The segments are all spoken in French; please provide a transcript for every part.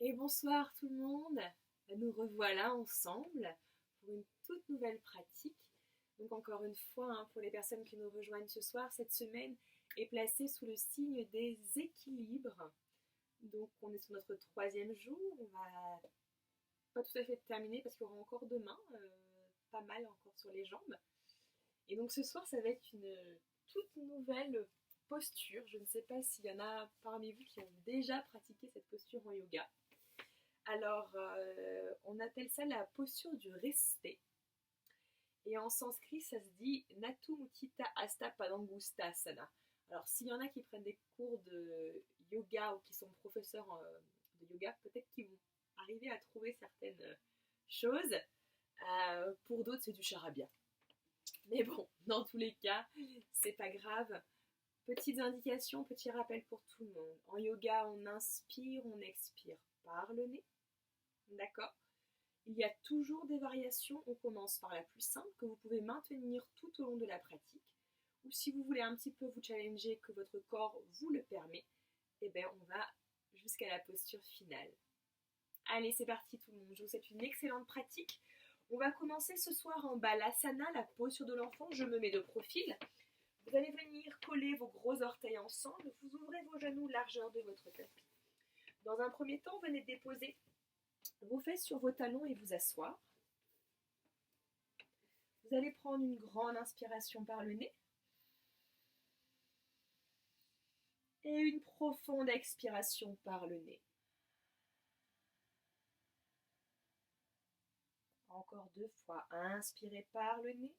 Et bonsoir tout le monde, nous revoilà ensemble pour une toute nouvelle pratique. Donc encore une fois, pour les personnes qui nous rejoignent ce soir, cette semaine est placée sous le signe des équilibres. Donc on est sur notre troisième jour, on va pas tout à fait terminer parce qu'il y aura encore demain, pas mal encore sur les jambes. Et donc ce soir, ça va être une toute nouvelle posture. Je ne sais pas s'il y en a parmi vous qui ont déjà pratiqué cette posture en yoga. Alors, on appelle ça la posture du respect. Et en sanskrit, ça se dit Natu Mudita Asta Padangustasana. Alors, s'il y en a qui prennent des cours de yoga ou qui sont professeurs de yoga, peut-être qu'ils vont arriver à trouver certaines choses. Pour d'autres, c'est du charabia. Mais bon, dans tous les cas, c'est pas grave. Petites indications, petit rappel pour tout le monde. En yoga, on inspire, on expire par le nez. D'accord? Il y a toujours des variations. On commence par la plus simple que vous pouvez maintenir tout au long de la pratique. Ou si vous voulez un petit peu vous challenger, que votre corps vous le permet, eh bien on va jusqu'à la posture finale. Allez, c'est parti tout le monde. Je vous souhaite une excellente pratique. On va commencer ce soir en balasana, la posture de l'enfant. Je me mets de profil. Vous allez venir coller vos gros orteils ensemble. Vous ouvrez vos genoux largeur de votre tapis. Dans un premier temps, venez déposer vos fesses sur vos talons et vous asseoir. Vous allez prendre une grande inspiration par le nez et une profonde expiration par le nez. Encore 2 fois. Inspirez par le nez.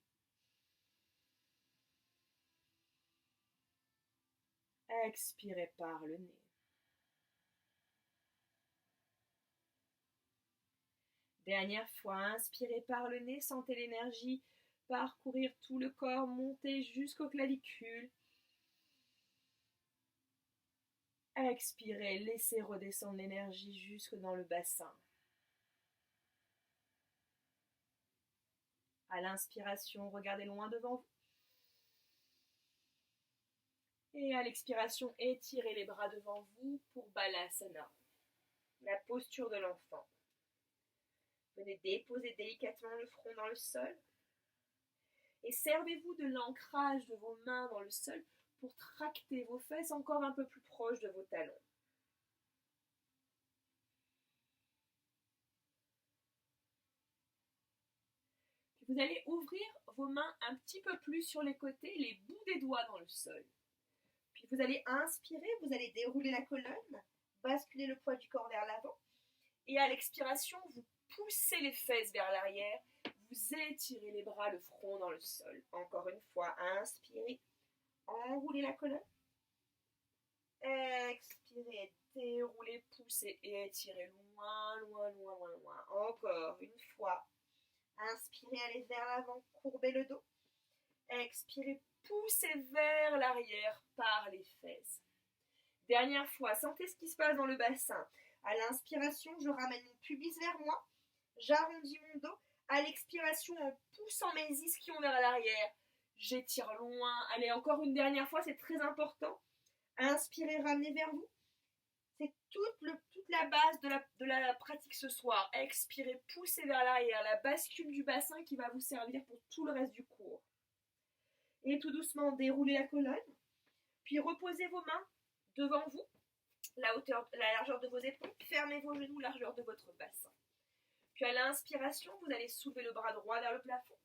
Expirez par le nez. Dernière fois, inspirez par le nez, sentez l'énergie parcourir tout le corps, monter jusqu'aux clavicules. Expirez, laissez redescendre l'énergie jusque dans le bassin. À l'inspiration, regardez loin devant vous. Et à l'expiration, étirez les bras devant vous pour Balasana, la posture de l'enfant. Venez déposer délicatement le front dans le sol. Et servez-vous de l'ancrage de vos mains dans le sol pour tracter vos fesses encore un peu plus proches de vos talons. Puis vous allez ouvrir vos mains un petit peu plus sur les côtés, les bouts des doigts dans le sol. Puis vous allez inspirer, vous allez dérouler la colonne, basculer le poids du corps vers l'avant. Et à l'expiration, vous poussez les fesses vers l'arrière, vous étirez les bras, le front dans le sol. Encore une fois, inspirez, enroulez la colonne. Expirez, déroulez, poussez et étirez loin, loin, loin, loin, loin. Encore une fois. Inspirez, allez vers l'avant, courbez le dos. Expirez, poussez vers l'arrière par les fesses. Dernière fois, sentez ce qui se passe dans le bassin. À l'inspiration, je ramène mon pubis vers moi. J'arrondis mon dos. À l'expiration, en poussant mes ischions vers l'arrière, j'étire loin. Allez, encore une dernière fois, c'est très important. Inspirez, ramenez vers vous. C'est toute la base de la pratique ce soir. Expirez, poussez vers l'arrière, la bascule du bassin qui va vous servir pour tout le reste du cours. Et tout doucement, déroulez la colonne. Puis reposez vos mains devant vous, la largeur de vos épaules. Fermez vos genoux, largeur de votre bassin. Puis à l'inspiration, vous allez soulever le bras droit vers le plafond.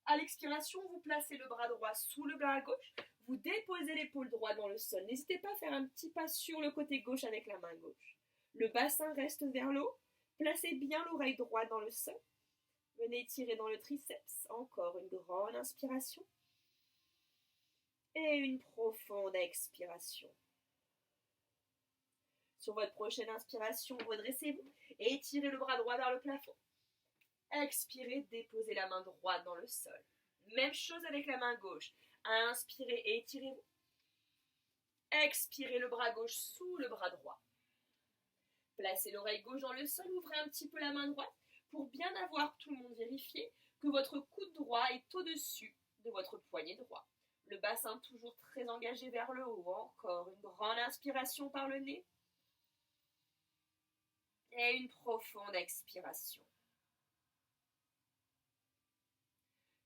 À l'expiration, vous placez le bras droit sous le bras gauche. Vous déposez l'épaule droite dans le sol. N'hésitez pas à faire un petit pas sur le côté gauche avec la main gauche. Le bassin reste vers le haut. Placez bien l'oreille droite dans le sol. Venez tirer dans le triceps. Encore une grande inspiration. Et une profonde expiration. Sur votre prochaine inspiration, redressez-vous et étirez le bras droit vers le plafond. Expirez, déposez la main droite dans le sol. Même chose avec la main gauche. Inspirez et étirez-vous. Expirez le bras gauche sous le bras droit. Placez l'oreille gauche dans le sol, ouvrez un petit peu la main droite pour bien avoir tout le monde vérifié que votre coude droit est au-dessus de votre poignet droit. Le bassin toujours très engagé vers le haut. Encore une grande inspiration par le nez. Et une profonde expiration.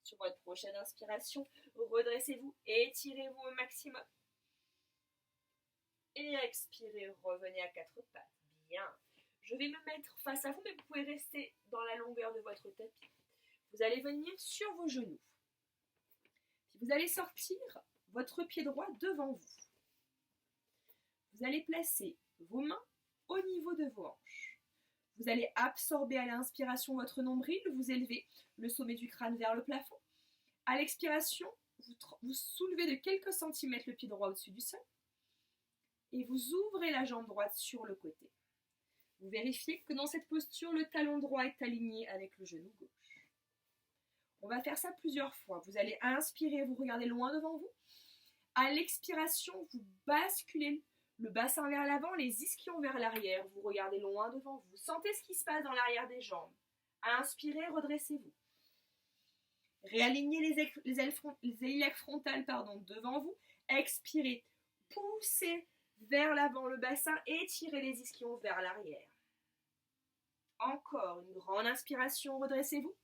Sur votre prochaine inspiration, redressez-vous, étirez-vous au maximum. Et expirez, revenez à quatre pattes. Bien. Je vais me mettre face à vous, mais vous pouvez rester dans la longueur de votre tapis. Vous allez venir sur vos genoux. Puis vous allez sortir votre pied droit devant vous. Vous allez placer vos mains au niveau de vos hanches. Vous allez absorber à l'inspiration votre nombril, vous élevez le sommet du crâne vers le plafond. À l'expiration, vous soulevez de quelques centimètres le pied droit au-dessus du sol et vous ouvrez la jambe droite sur le côté. Vous vérifiez que dans cette posture, le talon droit est aligné avec le genou gauche. On va faire ça plusieurs fois. Vous allez inspirer, vous regardez loin devant vous. À l'expiration, vous basculez le bassin vers l'avant, les ischions vers l'arrière. Vous regardez loin devant vous. Sentez ce qui se passe dans l'arrière des jambes. Inspirez, redressez-vous. Réalignez les iliaques frontales devant vous. Expirez, poussez vers l'avant le bassin, étirez les ischions vers l'arrière. Encore une grande inspiration, redressez-vous.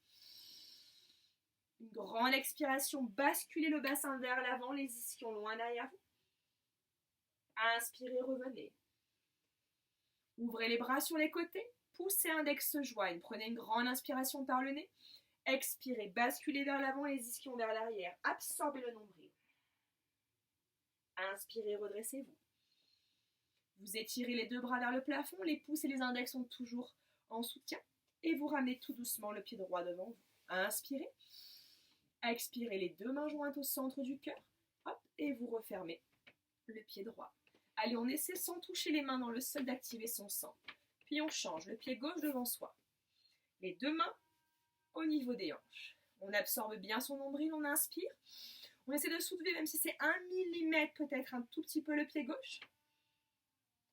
Une grande expiration, basculez le bassin vers l'avant, les ischions loin derrière vous. Inspirez, revenez. Ouvrez les bras sur les côtés, poussez index joigne, prenez une grande inspiration par le nez. Expirez, basculez vers l'avant, les ischions vers l'arrière, absorbez le nombril. Inspirez, redressez-vous. Vous étirez les deux bras vers le plafond, les pouces et les index sont toujours en soutien et vous ramenez tout doucement le pied droit devant vous. Inspirez. Expirez, les deux mains jointes au centre du cœur. Hop, et vous refermez le pied droit. Allez, on essaie sans toucher les mains dans le sol d'activer son centre. Puis on change, le pied gauche devant soi. Les deux mains au niveau des hanches. On absorbe bien son nombril, on inspire. On essaie de soulever, même si c'est 1 millimètre, peut-être un tout petit peu le pied gauche.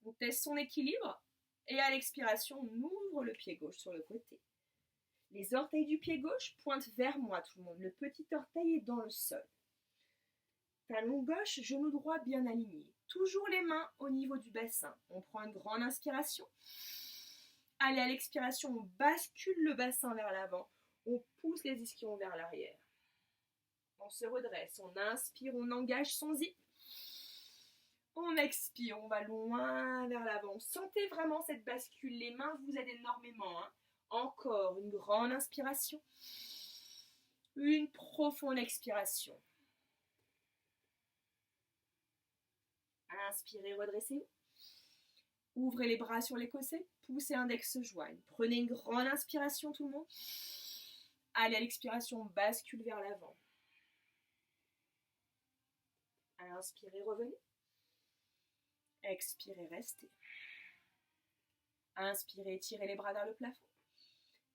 On teste son équilibre. Et à l'expiration, on ouvre le pied gauche sur le côté. Les orteils du pied gauche pointent vers moi, tout le monde. Le petit orteil est dans le sol. Talon gauche, genou droit bien aligné. Toujours les mains au niveau du bassin. On prend une grande inspiration. Allez, à l'expiration, on bascule le bassin vers l'avant. On pousse les ischions vers l'arrière. On se redresse. On inspire, on engage son zip. On expire, on va loin vers l'avant. Sentez vraiment cette bascule. Les mains vous aident énormément. Encore une grande inspiration. Une profonde expiration. Inspirez, redressez-vous. Ouvrez les bras sur les côtés. Poussez index joigne. Prenez une grande inspiration tout le monde. Allez, à l'expiration, on bascule vers l'avant. Inspirez, revenez. Expirez, restez. Inspirez, étirez les bras vers le plafond.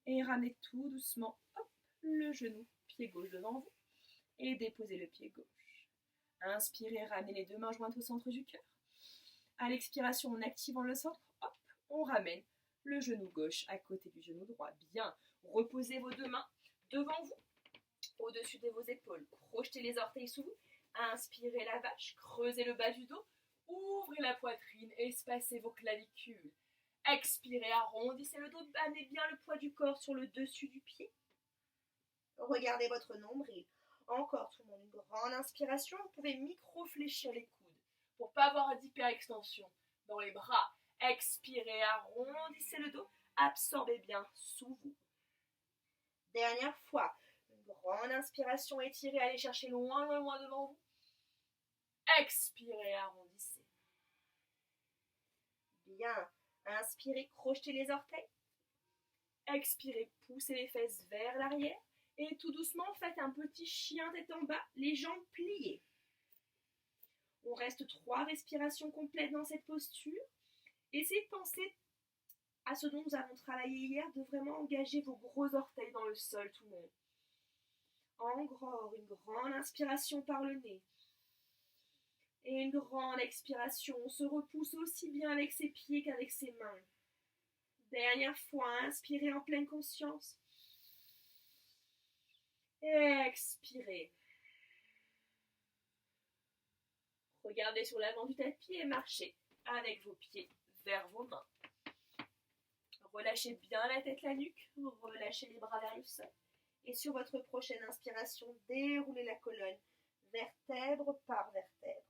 Et ramenez tout doucement, hop, le genou, pied gauche devant vous. Et déposez le pied gauche. Inspirez, ramenez les deux mains jointes au centre du cœur. À l'expiration, en activant le centre, hop, on ramène le genou gauche à côté du genou droit. Bien, reposez vos deux mains devant vous, au-dessus de vos épaules. Projetez les orteils sous vous. Inspirez la vache, creusez le bas du dos. Ouvrez la poitrine, espacez vos clavicules. Expirez, arrondissez le dos, amenez bien le poids du corps sur le dessus du pied. Regardez votre nombril. Encore tout le monde, une grande inspiration. Vous pouvez micro-fléchir les coudes pour ne pas avoir d'hyperextension dans les bras. Expirez, arrondissez le dos, absorbez bien sous vous. Dernière fois, une grande inspiration, étirez, allez chercher loin, loin, loin devant vous. Expirez, arrondissez. Bien. Inspirez, crochetez les orteils. Expirez, poussez les fesses vers l'arrière. Et tout doucement, faites un petit chien tête en bas, les jambes pliées. On reste 3 respirations complètes dans cette posture. Essayez de penser à ce dont nous avons travaillé hier, de vraiment engager vos gros orteils dans le sol, tout le monde. Encore une grande inspiration par le nez. Et une grande expiration, on se repousse aussi bien avec ses pieds qu'avec ses mains. Dernière fois, inspirez en pleine conscience. Expirez. Regardez sur l'avant du tapis et marchez avec vos pieds vers vos mains. Relâchez bien la tête, la nuque, relâchez les bras vers le sol. Et sur votre prochaine inspiration, déroulez la colonne, vertèbre par vertèbre.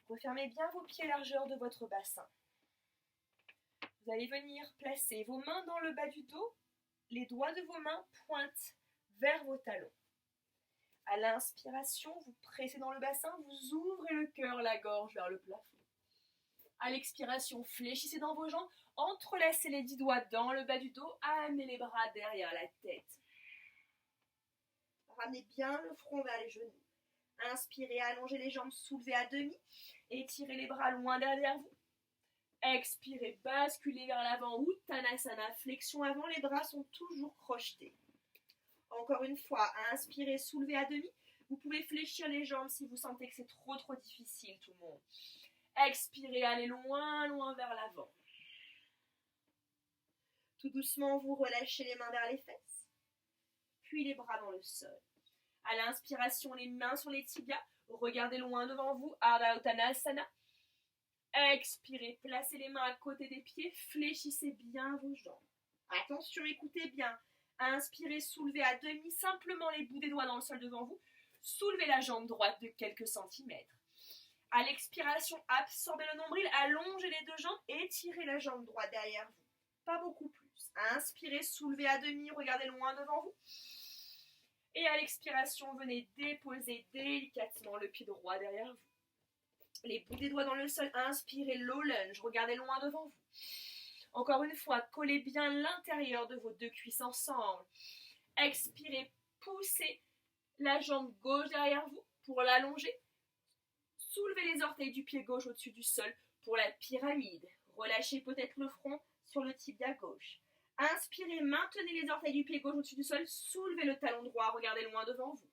Refermez bien vos pieds largeur de votre bassin. Vous allez venir placer vos mains dans le bas du dos. Les doigts de vos mains pointent vers vos talons. À l'inspiration, vous pressez dans le bassin, vous ouvrez le cœur, la gorge vers le plafond. À l'expiration, fléchissez dans vos jambes, entrelacez les 10 doigts dans le bas du dos, amenez les bras derrière la tête. Ramenez bien le front vers les genoux. Inspirez, allongez les jambes, soulevez à demi, étirez les bras loin derrière vous. Expirez, basculez vers l'avant, Uttanasana, flexion avant, les bras sont toujours crochetés. Encore une fois, inspirez, soulevez à demi. Vous pouvez fléchir les jambes si vous sentez que c'est trop difficile, tout le monde. Expirez, allez loin vers l'avant. Tout doucement, vous relâchez les mains vers les fesses, puis les bras dans le sol. À l'inspiration, les mains sur les tibias, regardez loin devant vous, Ardha Uttanasana. Expirez, placez les mains à côté des pieds, fléchissez bien vos jambes. Attention, écoutez bien. Inspirez, soulevez à demi, simplement les bouts des doigts dans le sol devant vous. Soulevez la jambe droite de quelques centimètres. À l'expiration, absorbez le nombril, allongez les deux jambes, étirez la jambe droite derrière vous. Pas beaucoup plus. Inspirez, soulevez à demi, regardez loin devant vous. Et à l'expiration, venez déposer délicatement le pied droit derrière vous. Les bouts des doigts dans le sol, inspirez, low lunge, regardez loin devant vous. Encore une fois, collez bien l'intérieur de vos deux cuisses ensemble. Expirez, poussez la jambe gauche derrière vous pour l'allonger. Soulevez les orteils du pied gauche au-dessus du sol pour la pyramide. Relâchez peut-être le front sur le tibia gauche. Inspirez, maintenez les orteils du pied gauche au-dessus du sol. Soulevez le talon droit, regardez loin devant vous.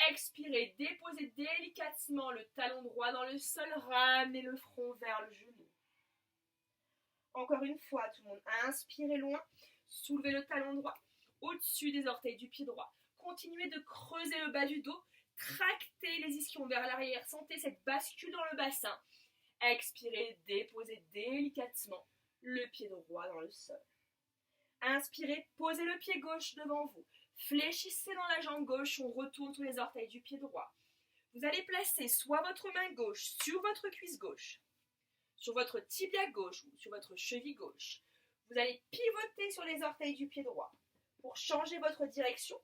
Expirez, déposez délicatement le talon droit dans le sol. Ramenez le front vers le genou. Encore une fois, tout le monde. Inspirez loin. Soulevez le talon droit au-dessus des orteils du pied droit. Continuez de creuser le bas du dos. Tractez les ischions vers l'arrière. Sentez cette bascule dans le bassin. Expirez, déposez délicatement le pied droit dans le sol. Inspirez, posez le pied gauche devant vous. Fléchissez dans la jambe gauche. On retourne tous les orteils du pied droit. Vous allez placer soit votre main gauche sur votre cuisse gauche, sur votre tibia gauche ou sur votre cheville gauche. Vous allez pivoter sur les orteils du pied droit pour changer votre direction.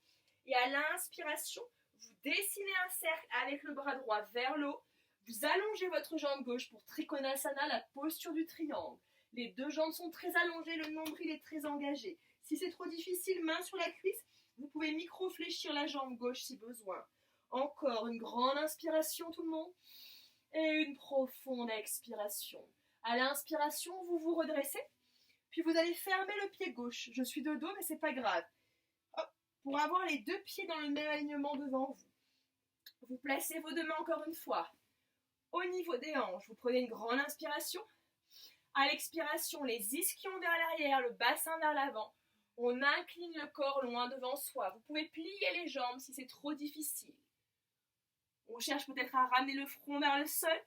Et à l'inspiration, vous dessinez un cercle avec le bras droit vers le haut. Vous allongez votre jambe gauche pour Trikonasana, la posture du triangle. Les deux jambes sont très allongées, le nombril est très engagé. Si c'est trop difficile, main sur la cuisse, vous pouvez micro-fléchir la jambe gauche si besoin. Encore une grande inspiration tout le monde. Et une profonde expiration. À l'inspiration, vous vous redressez. Puis vous allez fermer le pied gauche. Je suis de dos, mais c'est pas grave. Hop, pour avoir les deux pieds dans le même alignement devant vous. Vous placez vos deux mains encore une fois au niveau des hanches. Vous prenez une grande inspiration. À l'expiration, les ischions vers l'arrière, le bassin vers l'avant. On incline le corps loin devant soi. Vous pouvez plier les jambes si c'est trop difficile. On cherche peut-être à ramener le front vers le sol.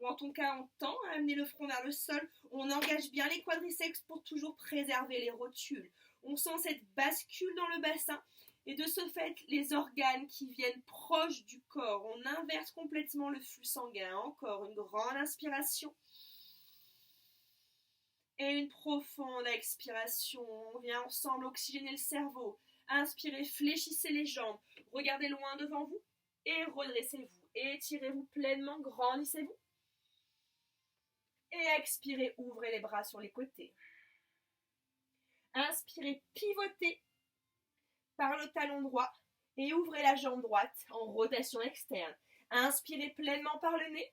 Ou en tout cas, on tend à amener le front vers le sol. On engage bien les quadriceps pour toujours préserver les rotules. On sent cette bascule dans le bassin. Et de ce fait, les organes qui viennent proches du corps. On inverse complètement le flux sanguin. Encore une grande inspiration. Et une profonde expiration. On vient ensemble oxygéner le cerveau. Inspirez, fléchissez les jambes. Regardez loin devant vous. Et redressez-vous. Étirez-vous pleinement, grandissez-vous. Et expirez, ouvrez les bras sur les côtés. Inspirez, pivotez par le talon droit et ouvrez la jambe droite en rotation externe. Inspirez pleinement par le nez.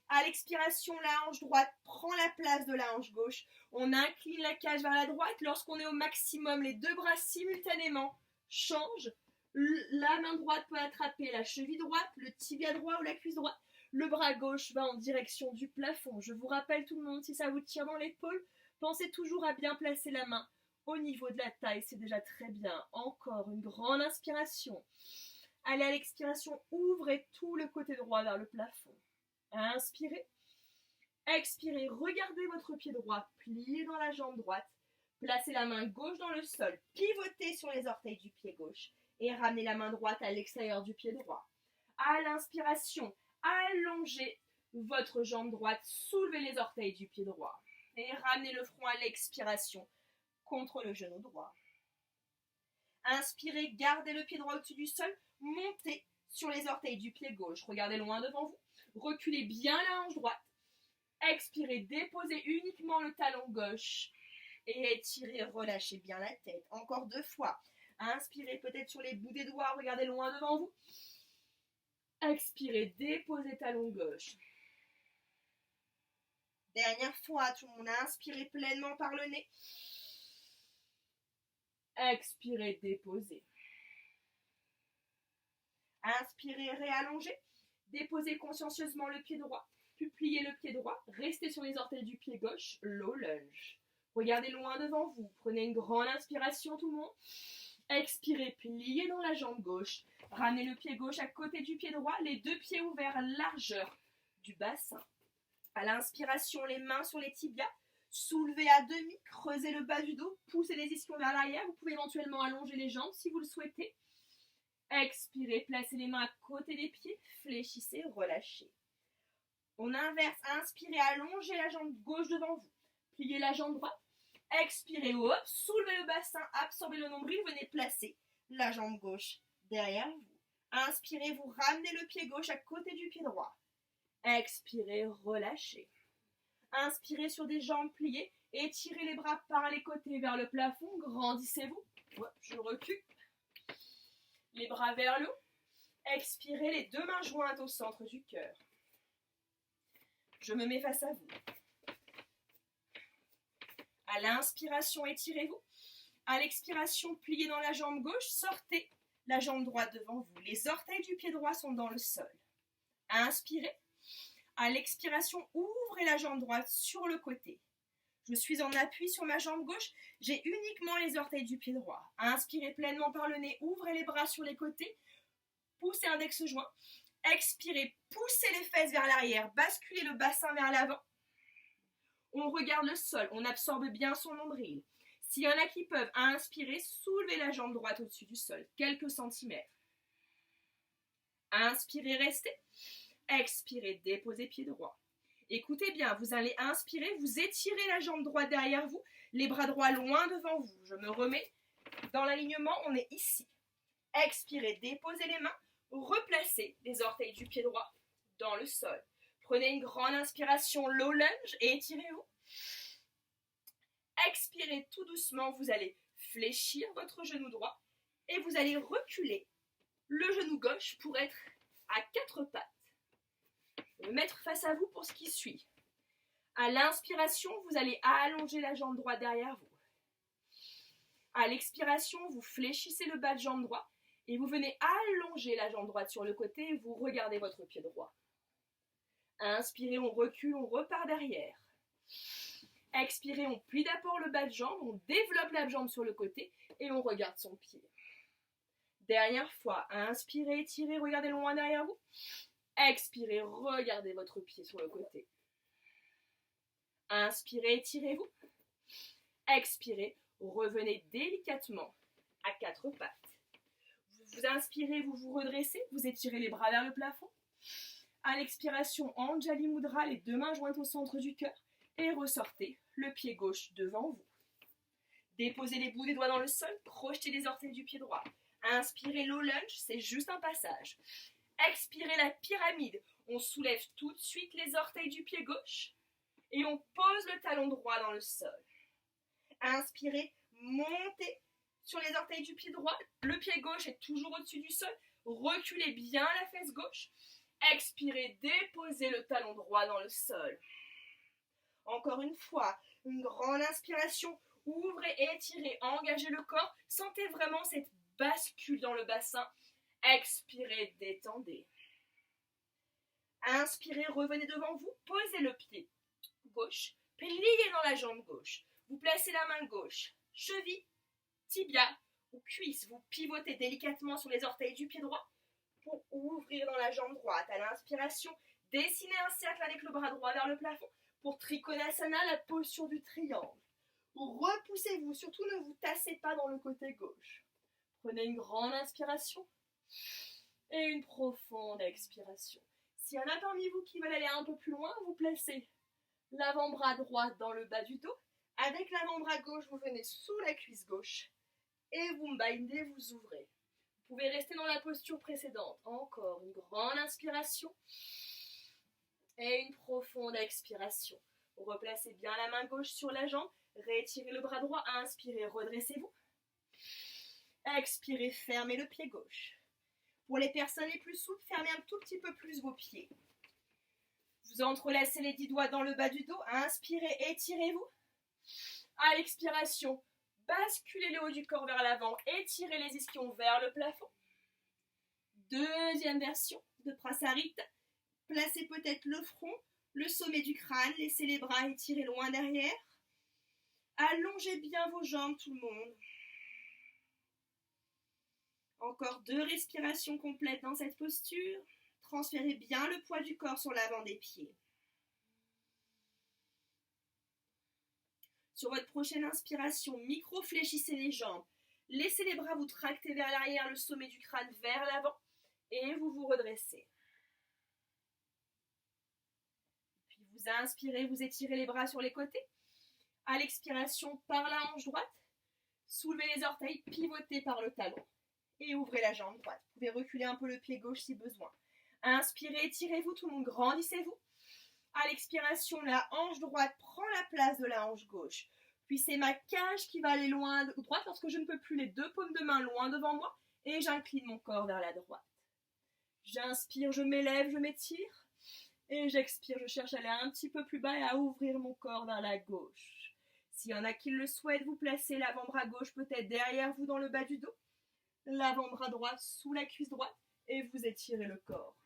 À l'expiration, la hanche droite prend la place de la hanche gauche. On incline la cage vers la droite. Lorsqu'on est au maximum, les deux bras simultanément changent. La main droite peut attraper la cheville droite, le tibia droit ou la cuisse droite. Le bras gauche va en direction du plafond. Je vous rappelle tout le monde, si ça vous tire dans l'épaule, pensez toujours à bien placer la main au niveau de la taille. C'est déjà très bien. Encore une grande inspiration. Allez à l'expiration, ouvrez tout le côté droit vers le plafond. Inspirez. Expirez, regardez votre pied droit, plié dans la jambe droite. Placez la main gauche dans le sol, pivotez sur les orteils du pied gauche et ramenez la main droite à l'extérieur du pied droit. À l'inspiration, allongez votre jambe droite, soulevez les orteils du pied droit et ramenez le front à l'expiration contre le genou droit. Inspirez, gardez le pied droit au-dessus du sol, montez sur les orteils du pied gauche, regardez loin devant vous, reculez bien la hanche droite. Expirez, déposez uniquement le talon gauche et étirez, relâchez bien la tête. Encore 2 fois. Inspirez peut-être sur les bouts des doigts, regardez loin devant vous. Expirez, déposez talon gauche. Dernière fois, tout le monde. Inspirez pleinement par le nez. Expirez, déposez. Inspirez, réallongez. Déposez consciencieusement le pied droit. Puis pliez le pied droit, restez sur les orteils du pied gauche, low lunge. Regardez loin devant vous, prenez une grande inspiration tout le monde. Expirez, pliez dans la jambe gauche. Ramenez le pied gauche à côté du pied droit, les 2 pieds ouverts, largeur du bassin. À l'inspiration, les mains sur les tibias, soulevez à demi, creusez le bas du dos, poussez les ischions vers l'arrière. Vous pouvez éventuellement allonger les jambes si vous le souhaitez. Expirez, placez les mains à côté des pieds, fléchissez, relâchez. On inverse, inspirez, allongez la jambe gauche devant vous. Pliez la jambe droite. Expirez, hop, soulevez le bassin, absorbez le nombril, venez placer la jambe gauche derrière vous. Inspirez, vous ramenez le pied gauche à côté du pied droit. Expirez, relâchez. Inspirez sur des jambes pliées, étirez les bras par les côtés vers le plafond, grandissez-vous. Hop, je recule. Les bras vers le haut. Expirez, les 2 mains jointes au centre du cœur. Je me mets face à vous. À l'inspiration, étirez-vous. À l'expiration, pliez dans la jambe gauche, sortez la jambe droite devant vous. Les orteils du pied droit sont dans le sol. Inspirez. À l'expiration, ouvrez la jambe droite sur le côté. Je suis en appui sur ma jambe gauche. J'ai uniquement les orteils du pied droit. Inspirez pleinement par le nez. Ouvrez les bras sur les côtés. Poussez index joint. Expirez, poussez les fesses vers l'arrière, basculez le bassin vers l'avant. On regarde le sol, on absorbe bien son nombril. S'il y en a qui peuvent, inspirer, soulevez la jambe droite au-dessus du sol, quelques centimètres. Inspirez, restez. Expirez, déposez pied droit. Écoutez bien, vous allez inspirer, vous étirez la jambe droite derrière vous, les bras droits loin devant vous. Je me remets dans l'alignement, on est ici. Expirez, déposez les mains. Replacez les orteils du pied droit dans le sol. Prenez une grande inspiration, low lunge et étirez-vous. Expirez tout doucement, vous allez fléchir votre genou droit et vous allez reculer le genou gauche pour être à 4 pattes. Me mettre face à vous pour ce qui suit. À l'inspiration, vous allez allonger la jambe droite derrière vous. À l'expiration, vous fléchissez le bas de jambe droit. Et vous venez allonger la jambe droite sur le côté et vous regardez votre pied droit. Inspirez, on recule, on repart derrière. Expirez, on plie d'abord le bas de jambe, on développe la jambe sur le côté et on regarde son pied. Dernière fois, inspirez, étirez, regardez loin derrière vous. Expirez, regardez votre pied sur le côté. Inspirez, étirez-vous. Expirez, revenez délicatement à 4 pattes. Vous inspirez, vous vous redressez, vous étirez les bras vers le plafond. À l'expiration, Anjali Mudra, les 2 mains jointes au centre du cœur et ressortez le pied gauche devant vous. Déposez les bouts des doigts dans le sol, projetez les orteils du pied droit. Inspirez, low lunge, c'est juste un passage. Expirez la pyramide, on soulève tout de suite les orteils du pied gauche et on pose le talon droit dans le sol. Inspirez, montez sur les orteils du pied droit, le pied gauche est toujours au-dessus du sol, reculez bien la fesse gauche, expirez, déposez le talon droit dans le sol. Encore une fois, une grande inspiration, ouvrez, étirez, engagez le corps, sentez vraiment cette bascule dans le bassin, expirez, détendez. Inspirez, revenez devant vous, posez le pied gauche, pliez dans la jambe gauche, vous placez la main gauche, cheville, tibia ou cuisse, vous pivotez délicatement sur les orteils du pied droit pour ouvrir dans la jambe droite. À l'inspiration, Dessinez un cercle avec le bras droit vers le plafond pour Trikonasana, la posture du triangle. Repoussez-vous, surtout ne vous tassez pas dans le côté gauche. Prenez une grande inspiration et une profonde expiration. S'il y en a parmi vous qui veulent aller un peu plus loin, vous placez l'avant-bras droit dans le bas du dos. Avec l'avant-bras gauche, vous venez sous la cuisse gauche et vous me bindez, vous ouvrez. Vous pouvez rester dans la posture précédente. Encore une grande inspiration et une profonde expiration. Replacez bien la main gauche sur la jambe. Rétirez le bras droit. Inspirez, redressez-vous. Expirez, fermez le pied gauche. Pour les personnes les plus souples, fermez un tout petit peu plus vos pieds. Vous entrelacez les 10 doigts dans le bas du dos. Inspirez, étirez-vous. À l'expiration, basculez le haut du corps vers l'avant. Étirez les ischions vers le plafond. Deuxième version de Prasarita. Placez peut-être le front, le sommet du crâne. Laissez les bras étirés loin derrière. Allongez bien vos jambes, tout le monde. Encore 2 respirations complètes dans cette posture. Transférez bien le poids du corps sur l'avant des pieds. Sur votre prochaine inspiration, micro-fléchissez les jambes. Laissez les bras vous tracter vers l'arrière, le sommet du crâne vers l'avant. Et vous vous redressez. Puis vous inspirez, vous étirez les bras sur les côtés. À l'expiration, par la hanche droite, soulevez les orteils, pivotez par le talon. Et ouvrez la jambe droite. Vous pouvez reculer un peu le pied gauche si besoin. Inspirez, étirez-vous, tout le monde, grandissez-vous. À l'expiration, la hanche droite prend la place de la hanche gauche. Puis c'est ma cage qui va aller loin ou droite lorsque je ne peux plus, les 2 paumes de main loin devant moi. Et j'incline mon corps vers la droite. J'inspire, je m'élève, je m'étire. Et j'expire, je cherche à aller un petit peu plus bas et à ouvrir mon corps vers la gauche. S'il y en a qui le souhaitent, vous placez l'avant-bras gauche peut-être derrière vous dans le bas du dos. L'avant-bras droit sous la cuisse droite et vous étirez le corps.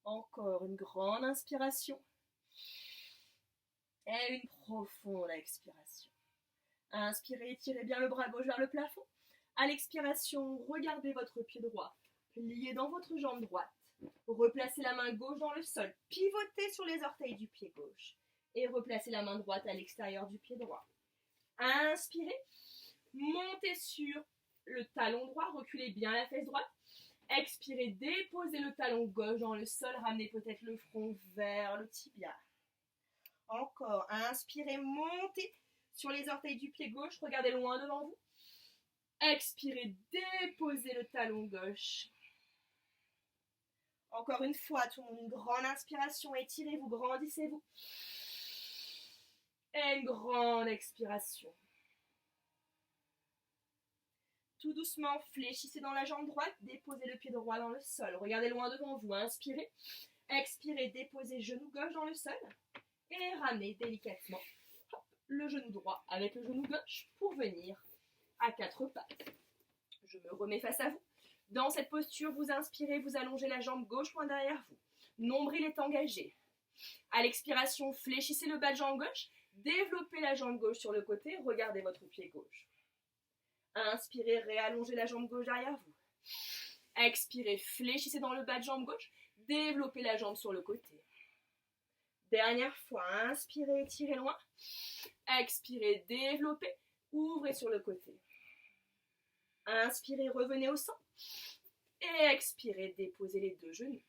Encore une grande inspiration et une profonde expiration. Inspirez, étirez bien le bras gauche vers le plafond. À l'expiration, regardez votre pied droit, plié dans votre jambe droite. Replacez la main gauche dans le sol, pivotez sur les orteils du pied gauche et replacez la main droite à l'extérieur du pied droit. Inspirez, montez sur le talon droit, reculez bien la fesse droite. Expirez, déposez le talon gauche dans le sol, ramenez peut-être le front vers le tibia. Encore, inspirez, montez sur les orteils du pied gauche, regardez loin devant vous. Expirez, déposez le talon gauche. Encore une fois, tout le monde, une grande inspiration, étirez-vous, grandissez-vous. Et une grande expiration. Tout doucement, fléchissez dans la jambe droite, déposez le pied droit dans le sol. Regardez loin devant vous, inspirez. Expirez, déposez genou gauche dans le sol. Et ramenez délicatement le genou droit avec le genou gauche pour venir à 4 pattes. Je me remets face à vous. Dans cette posture, vous inspirez, vous allongez la jambe gauche loin derrière vous. Nombril est engagé. À l'expiration, fléchissez le bas de jambe gauche. Développez la jambe gauche sur le côté. Regardez votre pied gauche. Inspirez, réallongez la jambe gauche derrière vous. Expirez, fléchissez dans le bas de jambe gauche. Développez la jambe sur le côté. Dernière fois, inspirez, étirez loin. Expirez, développez. Ouvrez sur le côté. Inspirez, revenez au centre. Et expirez, déposez les 2 genoux.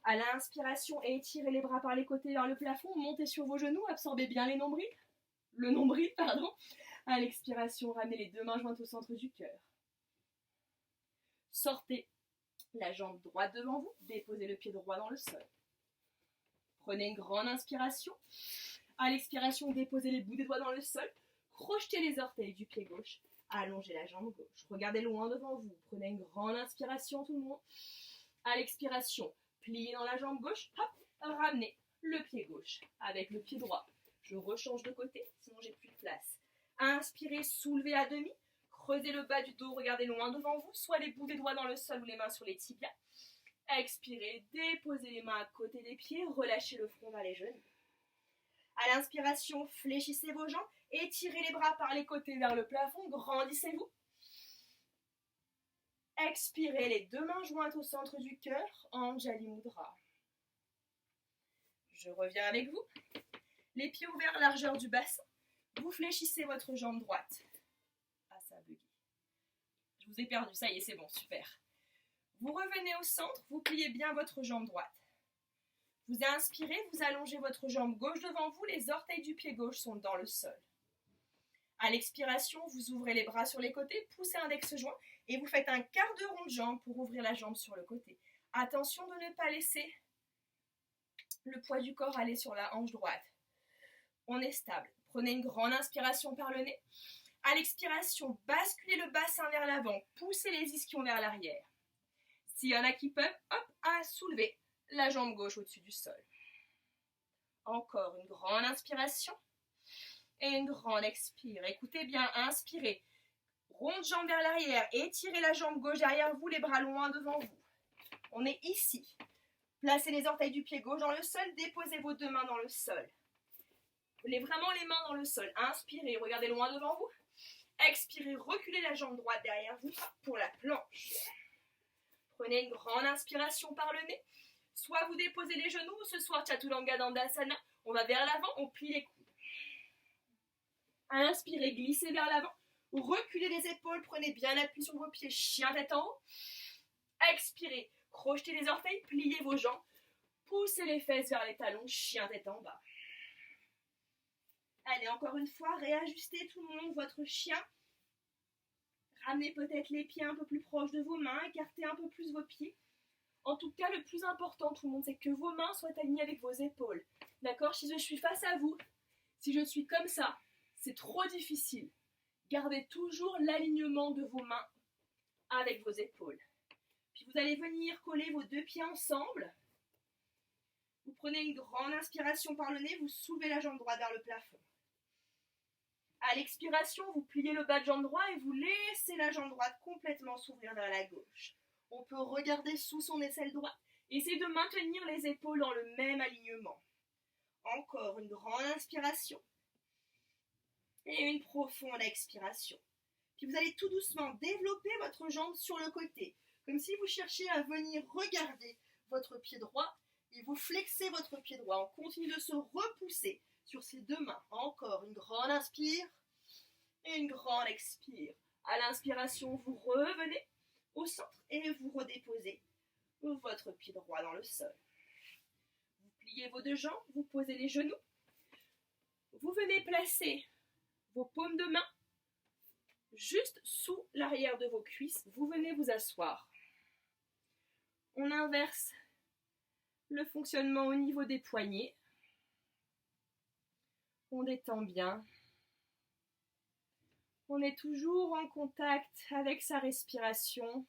À l'inspiration, étirez les bras par les côtés vers le plafond. Montez sur vos genoux, absorbez bien le nombril. À l'expiration, ramenez les 2 mains jointes au centre du cœur. Sortez la jambe droite devant vous. Déposez le pied droit dans le sol. Prenez une grande inspiration. À l'expiration, déposez les bouts des doigts dans le sol. Crochetez les orteils du pied gauche. Allongez la jambe gauche. Regardez loin devant vous. Prenez une grande inspiration, tout le monde. À l'expiration, pliez dans la jambe gauche. Hop, ramenez le pied gauche avec le pied droit. Je rechange de côté, sinon j'ai plus de place. Inspirez, soulevez à demi. Creusez le bas du dos, regardez loin devant vous. Soit les bouts des doigts dans le sol ou les mains sur les tibias. Expirez, déposez les mains à côté des pieds. Relâchez le front vers les genoux. À l'inspiration, fléchissez vos jambes. Étirez les bras par les côtés vers le plafond. Grandissez-vous. Expirez, les deux mains jointes au centre du cœur, Anjali Mudra. Je reviens avec vous. Les pieds ouverts, largeur du bassin. Vous fléchissez votre jambe droite. Ah, ça a bugué. Je vous ai perdu, ça y est, c'est bon, super. Vous revenez au centre, vous pliez bien votre jambe droite. Vous inspirez, vous allongez votre jambe gauche devant vous, les orteils du pied gauche sont dans le sol. À l'expiration, vous ouvrez les bras sur les côtés, poussez index joint et vous faites un quart de rond de jambe pour ouvrir la jambe sur le côté. Attention de ne pas laisser le poids du corps aller sur la hanche droite. On est stable. Prenez une grande inspiration par le nez. À l'expiration, basculez le bassin vers l'avant, poussez les ischions vers l'arrière. S'il y en a qui peuvent, hop, à soulever la jambe gauche au-dessus du sol. Encore une grande inspiration et une grande expire. Écoutez bien, inspirez. Ronde jambe vers l'arrière, étirez la jambe gauche derrière vous, les bras loin devant vous. On est ici. Placez les orteils du pied gauche dans le sol, déposez vos deux mains dans le sol. Vraiment les mains dans le sol. Inspirez, regardez loin devant vous. Expirez, reculez la jambe droite derrière vous pour la planche. Prenez une grande inspiration par le nez. Soit vous déposez les genoux, ce soir Chaturanga Dandasana, on va vers l'avant, on plie les coudes. Inspirez, glissez vers l'avant. Reculez les épaules, prenez bien appui sur vos pieds, chien tête en haut. Expirez, crochetez les orteils, pliez vos jambes. Poussez les fesses vers les talons, chien tête en bas. Allez, encore une fois, réajustez tout le monde votre chien. Ramenez peut-être les pieds un peu plus proches de vos mains, écartez un peu plus vos pieds. En tout cas, le plus important, tout le monde, c'est que vos mains soient alignées avec vos épaules. D'accord? Si je suis face à vous, si je suis comme ça, c'est trop difficile. Gardez toujours l'alignement de vos mains avec vos épaules. Puis vous allez venir coller vos deux pieds ensemble. Vous prenez une grande inspiration par le nez, vous soulevez la jambe droite vers le plafond. À l'expiration, vous pliez le bas de jambe droit et vous laissez la jambe droite complètement s'ouvrir vers la gauche. On peut regarder sous son aisselle droite. Essayez de maintenir les épaules dans le même alignement. Encore une grande inspiration. Et une profonde expiration. Puis vous allez tout doucement développer votre jambe sur le côté. Comme si vous cherchiez à venir regarder votre pied droit. Et vous flexez votre pied droit. On continue de se repousser sur ses deux mains. Encore une grande inspire. Et une grande expire. À l'inspiration, vous revenez au centre et vous redéposez votre pied droit dans le sol. Vous pliez vos deux jambes, vous posez les genoux. Vous venez placer vos paumes de main juste sous l'arrière de vos cuisses. Vous venez vous asseoir. On inverse le fonctionnement au niveau des poignets. On détend bien. On est toujours en contact avec sa respiration.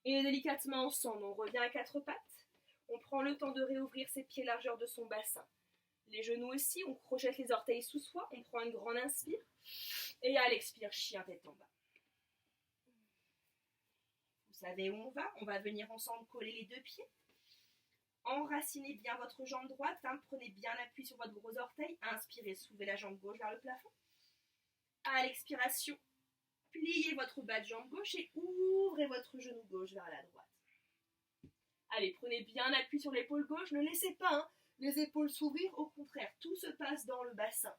Et délicatement ensemble, on revient à quatre pattes. On prend le temps de réouvrir ses pieds largeur de son bassin. Les genoux aussi, on crochette les orteils sous soi. On prend une grande inspire. Et à l'expire, chien tête en bas. Vous savez où on va venir ensemble coller les deux pieds. Enracinez bien votre jambe droite, prenez bien appui sur votre gros orteil, inspirez, soulevez la jambe gauche vers le plafond. À l'expiration, pliez votre bas de jambe gauche et ouvrez votre genou gauche vers la droite. Allez, prenez bien appui sur l'épaule gauche, ne laissez pas les épaules s'ouvrir, au contraire, tout se passe dans le bassin.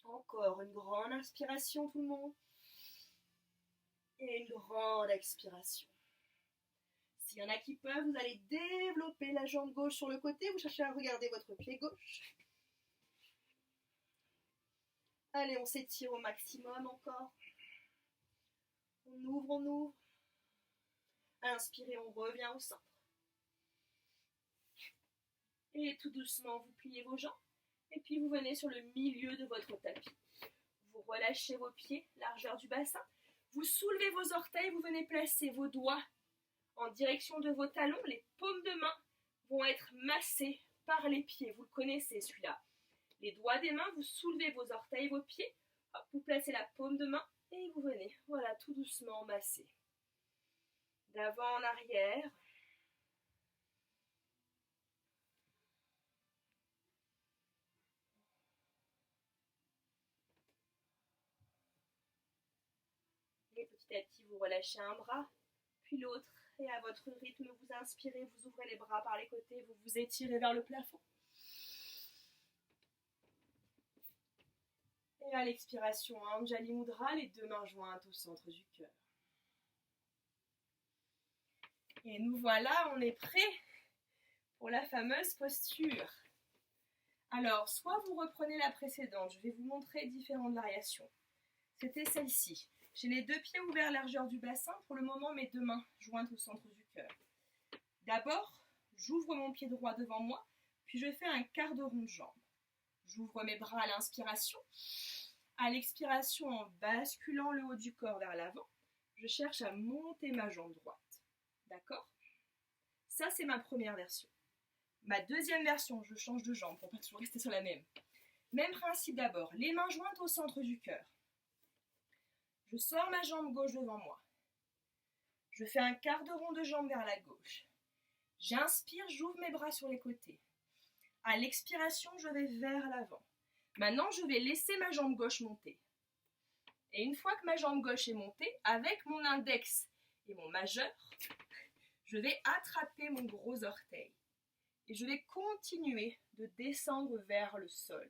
Encore une grande inspiration tout le monde. Et une grande expiration. S'il y en a qui peuvent, vous allez développer la jambe gauche sur le côté. Vous cherchez à regarder votre pied gauche. Allez, on s'étire au maximum encore. On ouvre. Inspirez, on revient au centre. Et tout doucement, vous pliez vos jambes. Et puis vous venez sur le milieu de votre tapis. Vous relâchez vos pieds, largeur du bassin. Vous soulevez vos orteils, vous venez placer vos doigts en direction de vos talons. Les paumes de main vont être massées par les pieds. Vous le connaissez celui-là. Les doigts des mains, vous soulevez vos orteils, vos pieds. Hop, vous placez la paume de main et vous venez, voilà, tout doucement masser. D'avant en arrière. Petit à petit, vous relâchez un bras, puis l'autre. Et à votre rythme, vous inspirez, vous ouvrez les bras par les côtés, vous vous étirez vers le plafond. Et à l'expiration, Anjali Mudra, les deux mains jointes au centre du cœur. Et nous voilà, on est prêt pour la fameuse posture. Alors, soit vous reprenez la précédente, je vais vous montrer différentes variations. C'était celle-ci. J'ai les deux pieds ouverts largeur du bassin, pour le moment mes deux mains jointes au centre du cœur. D'abord, j'ouvre mon pied droit devant moi, puis je fais un quart de rond de jambe. J'ouvre mes bras à l'inspiration. À l'expiration, en basculant le haut du corps vers l'avant, je cherche à monter ma jambe droite. D'accord? Ça, c'est ma première version. Ma deuxième version, je change de jambe pour pas toujours rester sur la même. Même principe d'abord, les mains jointes au centre du cœur. Je sors ma jambe gauche devant moi. Je fais un quart de rond de jambe vers la gauche. J'inspire, j'ouvre mes bras sur les côtés. À l'expiration, je vais vers l'avant. Maintenant, je vais laisser ma jambe gauche monter. Et une fois que ma jambe gauche est montée, avec mon index et mon majeur, je vais attraper mon gros orteil. Et je vais continuer de descendre vers le sol.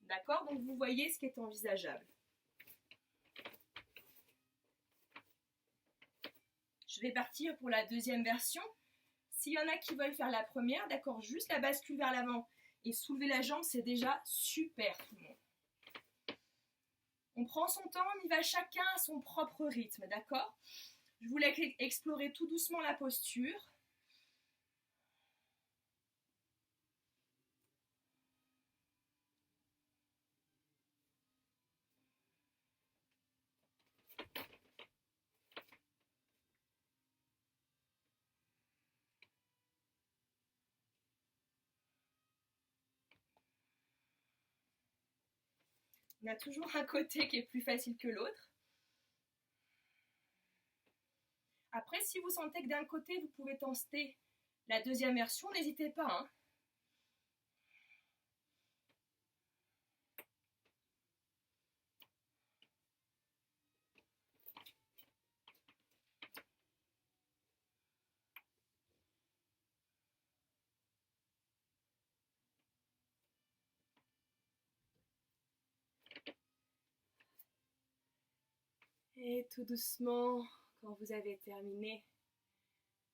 D'accord? Donc vous voyez ce qui est envisageable. Je vais partir pour la deuxième version. S'il y en a qui veulent faire la première, d'accord, juste la bascule vers l'avant et soulever la jambe, c'est déjà super tout le monde. On prend son temps, on y va chacun à son propre rythme, d'accord? Je vous laisse explorer tout doucement la posture. On a toujours un côté qui est plus facile que l'autre. Après, si vous sentez que d'un côté, vous pouvez tenter la deuxième version, n'hésitez pas. Hein. Et tout doucement, quand vous avez terminé,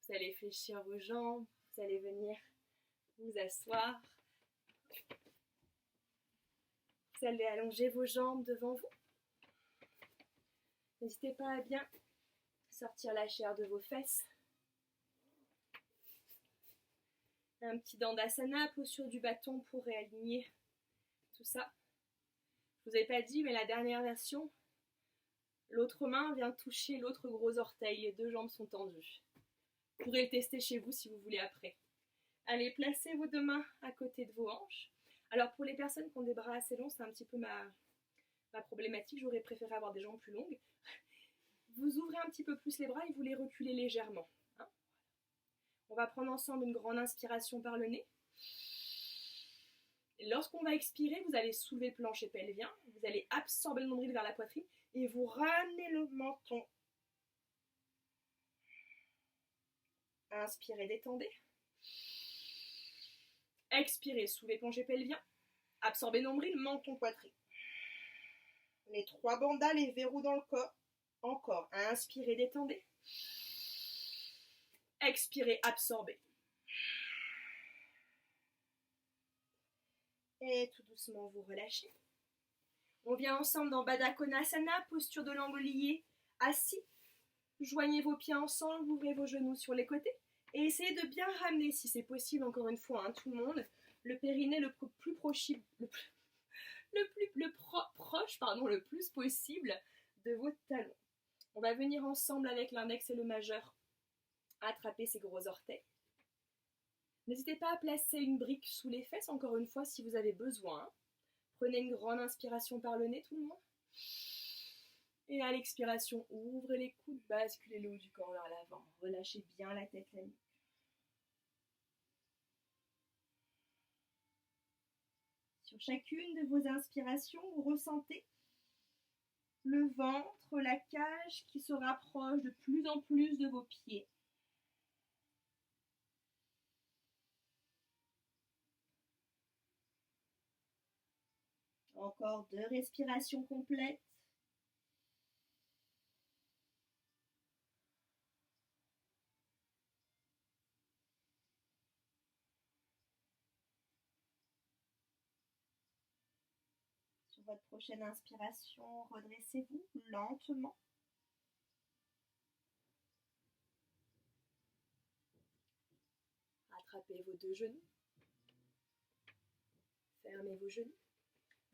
vous allez fléchir vos jambes, vous allez venir vous asseoir. Vous allez allonger vos jambes devant vous. N'hésitez pas à bien sortir la chair de vos fesses. Un petit dandasana, posture du bâton pour réaligner tout ça. Je vous ai pas dit, mais la dernière version, l'autre main vient toucher l'autre gros orteil. Les deux jambes sont tendues. Vous pourrez le tester chez vous si vous voulez après. Allez, placez vos deux mains à côté de vos hanches. Alors pour les personnes qui ont des bras assez longs, c'est un petit peu ma problématique. J'aurais préféré avoir des jambes plus longues. Vous ouvrez un petit peu plus les bras et vous les reculez légèrement. Hein. On va prendre ensemble une grande inspiration par le nez. Lorsqu'on va expirer, vous allez soulever le plancher pelvien. Vous allez absorber le nombril vers la poitrine et vous ramenez le menton. Inspirez, détendez. Expirez, soulevez plancher pelvien. Absorbez nombril, menton, poitrine. Les trois bandas, les verrous dans le corps. Encore. Inspirez, détendez. Expirez, absorbez. Et tout doucement, vous relâchez. On vient ensemble dans Baddha Konasana, posture de langue liée, assis. Joignez vos pieds ensemble, ouvrez vos genoux sur les côtés. Et essayez de bien ramener, si c'est possible, encore une fois, hein, tout le monde, le périnée le plus proche possible de vos talons. On va venir ensemble avec l'index et le majeur attraper ces gros orteils. N'hésitez pas à placer une brique sous les fesses, encore une fois, si vous avez besoin. Prenez une grande inspiration par le nez, tout le monde. Et à l'expiration, ouvrez les coudes, basculez le haut du corps vers l'avant. Relâchez bien la tête, la nuque. Sur chacune de vos inspirations, vous ressentez le ventre, la cage qui se rapproche de plus en plus de vos pieds. Encore 2 respirations complètes. Sur votre prochaine inspiration, redressez-vous lentement. Attrapez vos 2 genoux. Fermez vos genoux.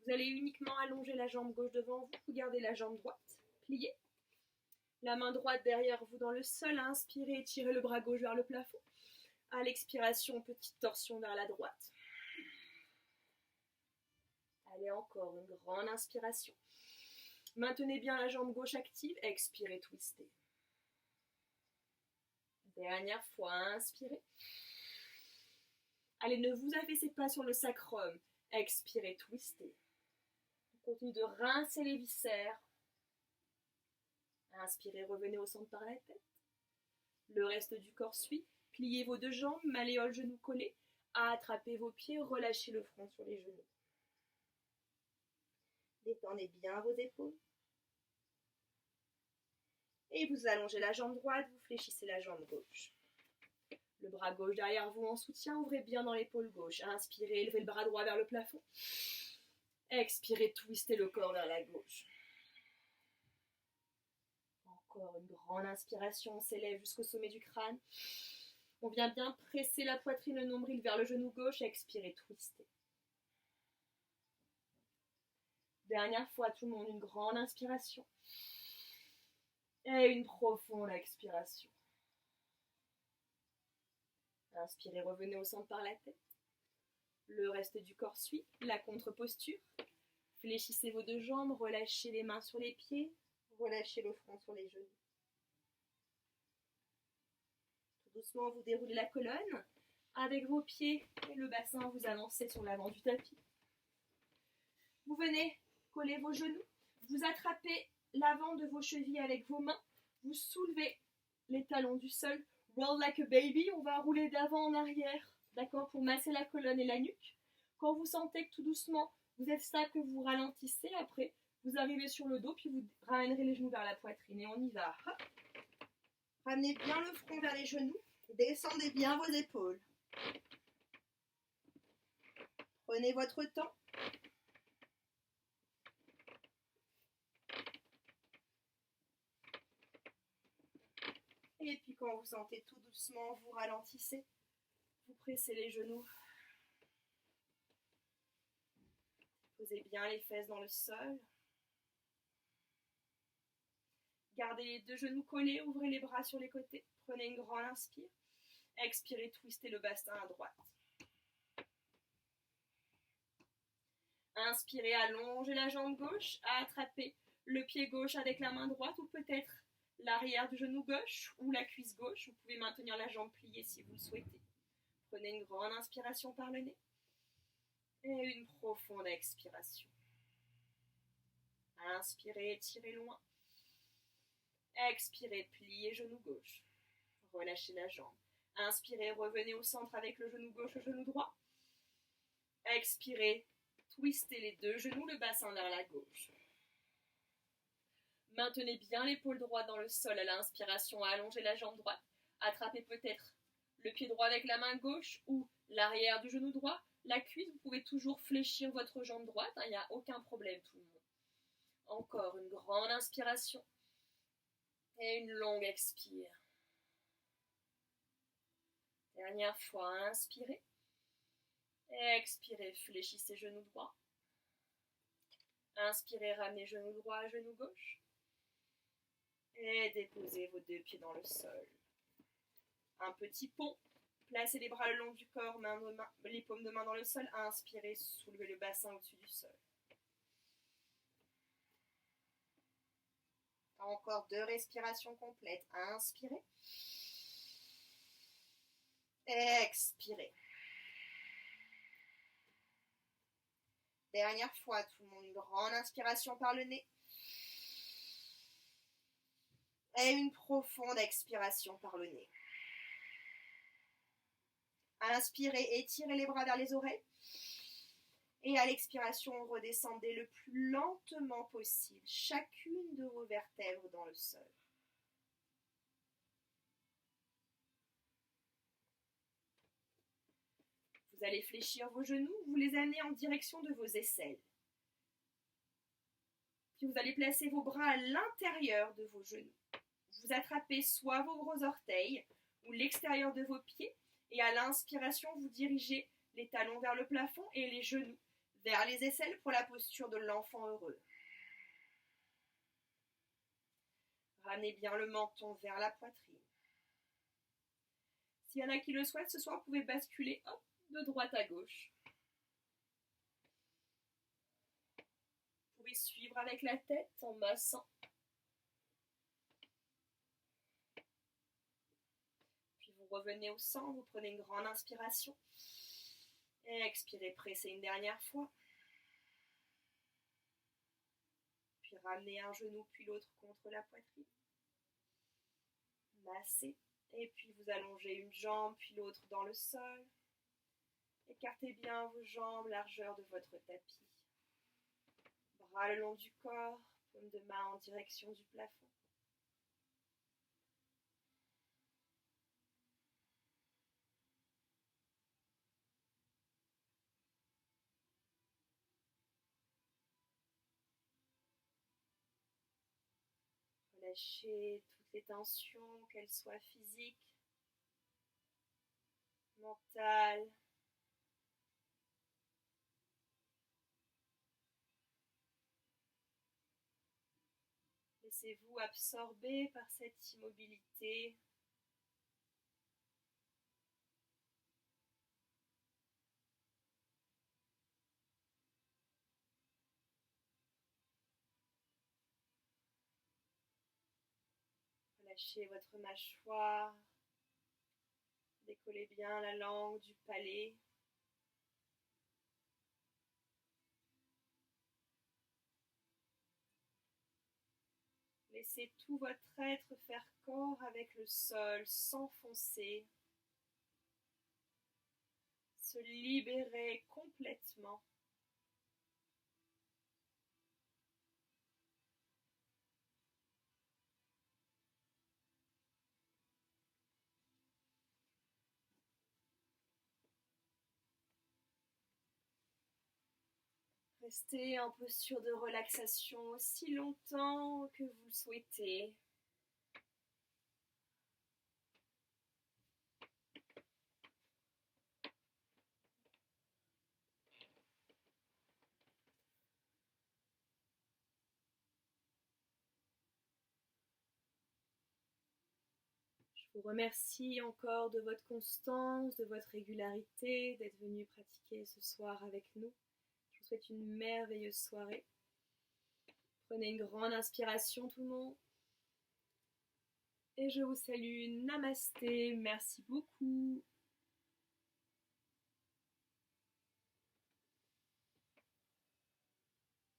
Vous allez uniquement allonger la jambe gauche devant vous. Vous gardez la jambe droite pliée. La main droite derrière vous dans le sol. Inspirez, étirez le bras gauche vers le plafond. À l'expiration, petite torsion vers la droite. Allez, encore une grande inspiration. Maintenez bien la jambe gauche active. Expirez, twistez. Dernière fois, inspirez. Allez, ne vous affaissez pas sur le sacrum. Expirez, twistez. On continue de rincer les viscères. Inspirez, revenez au centre par la tête. Le reste du corps suit. Pliez vos 2 jambes, malléole, genoux collés. Attrapez vos pieds, relâchez le front sur les genoux. Détendez bien vos épaules. Et vous allongez la jambe droite, vous fléchissez la jambe gauche. Le bras gauche derrière vous en soutien, ouvrez bien dans l'épaule gauche. Inspirez, élevez le bras droit vers le plafond. Expirez, twistez le corps vers la gauche. Encore une grande inspiration, on s'élève jusqu'au sommet du crâne. On vient bien presser la poitrine, le nombril vers le genou gauche. Expirez, twistez. Dernière fois, tout le monde, une grande inspiration. Et une profonde expiration. Inspirez, revenez au centre par la tête. Le reste du corps suit. La contre-posture. Fléchissez vos 2 jambes, relâchez les mains sur les pieds, relâchez le front sur les genoux. Tout doucement, vous déroulez la colonne. Avec vos pieds et le bassin, vous avancez sur l'avant du tapis. Vous venez coller vos genoux. Vous attrapez l'avant de vos chevilles avec vos mains. Vous soulevez les talons du sol. Roll like a baby, on va rouler d'avant en arrière, d'accord, pour masser la colonne et la nuque. Quand vous sentez que tout doucement, vous êtes stable, que vous ralentissez, après, vous arrivez sur le dos, puis vous ramènerez les genoux vers la poitrine, et on y va. Hop. Ramenez bien le front vers les genoux, descendez bien vos épaules. Prenez votre temps. Et puis quand vous sentez tout doucement, vous ralentissez. Vous pressez les genoux. Posez bien les fesses dans le sol. Gardez les 2 genoux collés, ouvrez les bras sur les côtés. Prenez une grande inspire. Expirez, twistez le bassin à droite. Inspirez, allongez la jambe gauche, attrapez le pied gauche avec la main droite ou peut-être l'arrière du genou gauche ou la cuisse gauche. Vous pouvez maintenir la jambe pliée si vous le souhaitez. Prenez une grande inspiration par le nez et une profonde expiration. Inspirez, étirez loin. Expirez, pliez genou gauche. Relâchez la jambe. Inspirez, revenez au centre avec le genou gauche, le genou droit. Expirez, twistez les 2 genoux, le bassin vers la gauche. Maintenez bien l'épaule droite dans le sol à l'inspiration, allongez la jambe droite. Attrapez peut-être le pied droit avec la main gauche ou l'arrière du genou droit. La cuisse, vous pouvez toujours fléchir votre jambe droite, il n'y a aucun problème tout le monde. Encore une grande inspiration et une longue expire. Dernière fois, inspirez. Expirez, fléchissez genou droit. Inspirez, ramenez genou droit, genou gauche. Et déposez vos 2 pieds dans le sol. Un petit pont. Placez les bras le long du corps, les paumes de main dans le sol. Inspirez, soulevez le bassin au-dessus du sol. Encore 2 respirations complètes. Inspirez. Expirez. Dernière fois, tout le monde, une grande inspiration par le nez. Et une profonde expiration par le nez. À l'inspirer, étirez les bras vers les oreilles. Et à l'expiration, redescendez le plus lentement possible chacune de vos vertèbres dans le sol. Vous allez fléchir vos genoux, vous les amenez en direction de vos aisselles. Puis vous allez placer vos bras à l'intérieur de vos genoux. Vous attrapez soit vos gros orteils ou l'extérieur de vos pieds et à l'inspiration, vous dirigez les talons vers le plafond et les genoux vers les aisselles pour la posture de l'enfant heureux. Ramenez bien le menton vers la poitrine. S'il y en a qui le souhaitent, ce soir, vous pouvez basculer de droite à gauche. Vous pouvez suivre avec la tête en massant. Puis vous revenez au centre, vous prenez une grande inspiration. Et expirez, pressez une dernière fois. Puis ramenez un genou puis l'autre contre la poitrine. Massez. Et puis vous allongez une jambe puis l'autre dans le sol. Écartez bien vos jambes, largeur de votre tapis. Bras le long du corps, paume de main en direction du plafond. Relâchez toutes les tensions, qu'elles soient physiques, mentales. Laissez-vous absorber par cette immobilité. Relâchez votre mâchoire. Décollez bien la langue du palais. Laissez tout votre être faire corps avec le sol, s'enfoncer, se libérer complètement. Restez en posture de relaxation aussi longtemps que vous le souhaitez. Je vous remercie encore de votre constance, de votre régularité, d'être venu pratiquer ce soir avec nous. Je vous souhaite une merveilleuse soirée. Prenez une grande inspiration tout le monde. Et je vous salue, namasté, merci beaucoup.